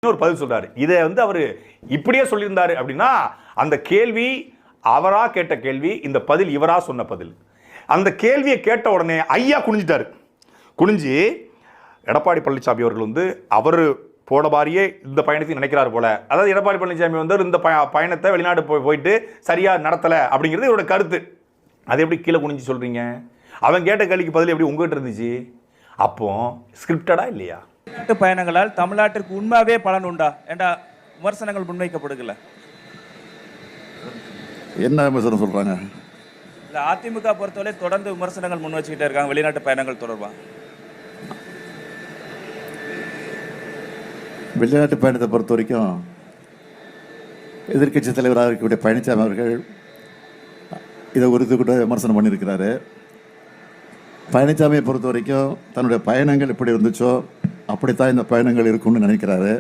இன்னொரு பதில் சொல்றாரு. இதை அவரு இப்படியே சொல்லியிருந்தாரு அப்படின்னா அந்த கேள்வி அவரா கேட்ட கேள்வி, இந்த பதில் இவரா சொன்ன பதில். அந்த கேள்வியை கேட்ட உடனே ஐயா குனிஞ்சிட்டாரு. குனிஞ்சு எடப்பாடி பழனிசாமி அவர்கள் அவர் போட மாதிரியே இந்த பயணத்தை நினைக்கிறார் போல. அதாவது எடப்பாடி பழனிசாமி இந்த பயணத்தை வெளிநாடு போயிட்டு சரியா நடத்தல அப்படிங்கிறது இவரோட கருத்து. அதை எப்படி கீழே குனிஞ்சு சொல்றீங்க? அவன் கேட்ட கேள்விக்கு பதில் எப்படி உங்ககிட்ட இருந்துச்சு? அப்போ ஸ்கிரிப்டடா இல்லையா? பயணங்களால் தமிழ்நாட்டிற்கு உண்மையாவே பலன் உண்டா என்ற விமர்சனங்கள் முன்வைக்கப்படுகல. என்ன விமர்சனம் சொல்றாங்க? இல்ல, அதிமுக பொறுத்தவரை தொடர்ந்து விமர்சனங்கள் முன் வச்சுக்கிட்டே இருக்காங்க வெளிநாட்டு பயணங்கள் தொடர்பா. வெளிநாட்டு பயணத்தை பொறுத்த வரைக்கும் எதிர்கட்சி தலைவராக இருக்கக்கூடிய பழனிசாமி அவர்கள் இதை குறித்து கூட விமர்சனம் பண்ணியிருக்கிறாரு. பழனிசாமியை பொறுத்த வரைக்கும் தன்னுடைய பயணங்கள் எப்படி இருந்துச்சோ அப்படித்தான் இந்த பயணங்கள் இருக்கும்னு நினைக்கிறாரு.